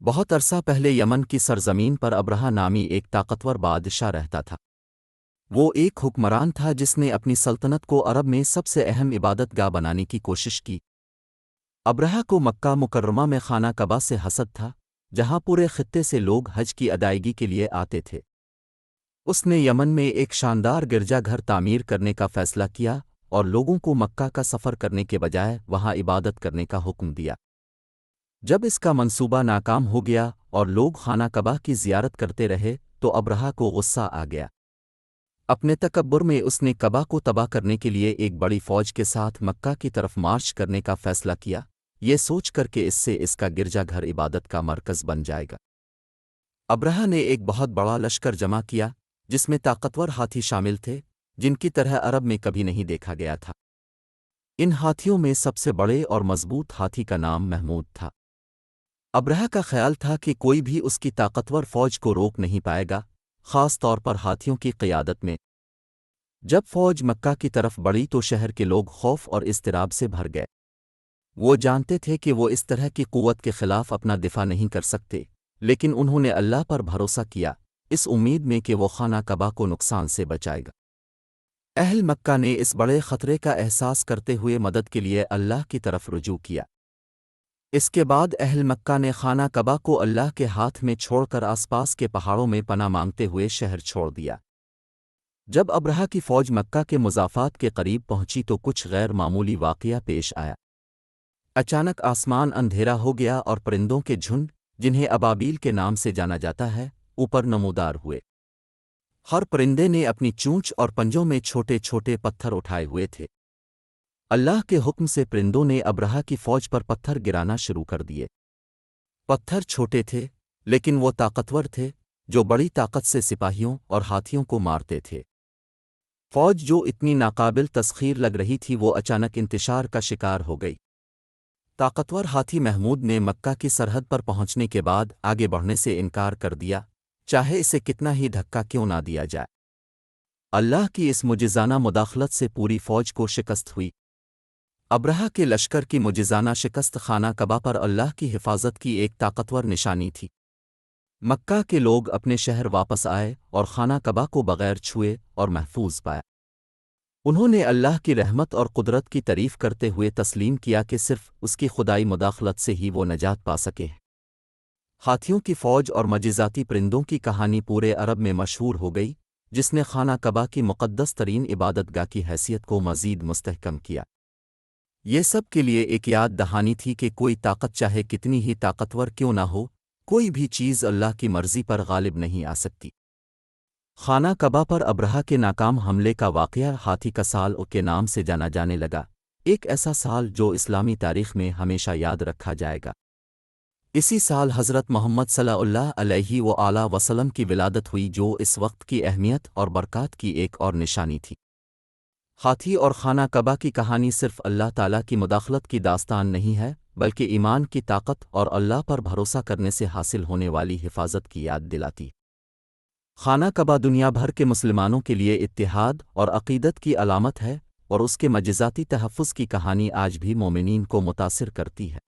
بہت عرصہ پہلے یمن کی سرزمین پر ابرہہ نامی ایک طاقتور بادشاہ رہتا تھا۔ وہ ایک حکمران تھا جس نے اپنی سلطنت کو عرب میں سب سے اہم عبادت گاہ بنانے کی کوشش کی۔ ابرہہ کو مکہ مکرمہ میں خانہ کعبہ سے حسد تھا، جہاں پورے خطے سے لوگ حج کی ادائیگی کے لیے آتے تھے۔ اس نے یمن میں ایک شاندار گرجا گھر تعمیر کرنے کا فیصلہ کیا اور لوگوں کو مکہ کا سفر کرنے کے بجائے وہاں عبادت کرنے کا حکم دیا۔ جب اس کا منصوبہ ناکام ہو گیا اور لوگ خانہ کعبہ کی زیارت کرتے رہے تو ابرہہ کو غصہ آ گیا۔ اپنے تکبر میں اس نے کعبہ کو تباہ کرنے کے لیے ایک بڑی فوج کے ساتھ مکہ کی طرف مارچ کرنے کا فیصلہ کیا، یہ سوچ کر کہ اس سے اس کا گرجا گھر عبادت کا مرکز بن جائے گا۔ ابرہہ نے ایک بہت بڑا لشکر جمع کیا جس میں طاقتور ہاتھی شامل تھے جن کی طرح عرب میں کبھی نہیں دیکھا گیا تھا۔ ان ہاتھیوں میں سب سے بڑے اور مضبوط ہاتھی کا نام محمود تھا۔ ابرہہ کا خیال تھا کہ کوئی بھی اس کی طاقتور فوج کو روک نہیں پائے گا، خاص طور پر ہاتھیوں کی قیادت میں۔ جب فوج مکہ کی طرف بڑھی تو شہر کے لوگ خوف اور اضطراب سے بھر گئے۔ وہ جانتے تھے کہ وہ اس طرح کی قوت کے خلاف اپنا دفاع نہیں کر سکتے، لیکن انہوں نے اللہ پر بھروسہ کیا، اس امید میں کہ وہ خانہ کعبہ کو نقصان سے بچائے گا۔ اہل مکہ نے اس بڑے خطرے کا احساس کرتے ہوئے مدد کے لیے اللہ کی طرف رجوع کیا۔ اس کے بعد اہل مکہ نے خانہ کعبہ کو اللہ کے ہاتھ میں چھوڑ کر آس پاس کے پہاڑوں میں پناہ مانگتے ہوئے شہر چھوڑ دیا۔ جب ابرہہ کی فوج مکہ کے مضافات کے قریب پہنچی تو کچھ غیر معمولی واقعہ پیش آیا۔ اچانک آسمان اندھیرا ہو گیا اور پرندوں کے جھنڈ، جنہیں ابابیل کے نام سے جانا جاتا ہے، اوپر نمودار ہوئے۔ ہر پرندے نے اپنی چونچ اور پنجوں میں چھوٹے چھوٹے پتھر اٹھائے ہوئے تھے۔ اللہ کے حکم سے پرندوں نے ابرہہ کی فوج پر پتھر گرانا شروع کر دیے۔ پتھر چھوٹے تھے لیکن وہ طاقتور تھے، جو بڑی طاقت سے سپاہیوں اور ہاتھیوں کو مارتے تھے۔ فوج جو اتنی ناقابل تسخیر لگ رہی تھی وہ اچانک انتشار کا شکار ہو گئی۔ طاقتور ہاتھی محمود نے مکہ کی سرحد پر پہنچنے کے بعد آگے بڑھنے سے انکار کر دیا، چاہے اسے کتنا ہی دھکا کیوں نہ دیا جائے۔ اللہ کی اس معجزانہ مداخلت سے پوری فوج کو شکست ہوئی۔ ابرہہ کے لشکر کی معجزانہ شکست خانہ کعبہ پر اللہ کی حفاظت کی ایک طاقتور نشانی تھی۔ مکہ کے لوگ اپنے شہر واپس آئے اور خانہ کعبہ کو بغیر چھوئے اور محفوظ پایا۔ انہوں نے اللہ کی رحمت اور قدرت کی تعریف کرتے ہوئے تسلیم کیا کہ صرف اس کی خدائی مداخلت سے ہی وہ نجات پا سکے۔ ہاتھیوں کی فوج اور معجزاتی پرندوں کی کہانی پورے عرب میں مشہور ہو گئی، جس نے خانہ کعبہ کی مقدس ترین عبادت گاہ کی حیثیت کو مزید مستحکم کیا۔ یہ سب کے لیے ایک یاد دہانی تھی کہ کوئی طاقت چاہے کتنی ہی طاقتور کیوں نہ ہو، کوئی بھی چیز اللہ کی مرضی پر غالب نہیں آ سکتی۔ خانہ کعبہ پر ابرہہ کے ناکام حملے کا واقعہ ہاتھی کا سال کے نام سے جانا جانے لگا، ایک ایسا سال جو اسلامی تاریخ میں ہمیشہ یاد رکھا جائے گا۔ اسی سال حضرت محمد صلی اللہ علیہ وآلہ وسلم کی ولادت ہوئی، جو اس وقت کی اہمیت اور برکات کی ایک اور نشانی تھی۔ ہاتھی اور خانہ کعبہ کی کہانی صرف اللہ تعالیٰ کی مداخلت کی داستان نہیں ہے، بلکہ ایمان کی طاقت اور اللہ پر بھروسہ کرنے سے حاصل ہونے والی حفاظت کی یاد دلاتی۔ خانہ کعبہ دنیا بھر کے مسلمانوں کے لیے اتحاد اور عقیدت کی علامت ہے، اور اس کے معجزاتی تحفظ کی کہانی آج بھی مومنین کو متاثر کرتی ہے۔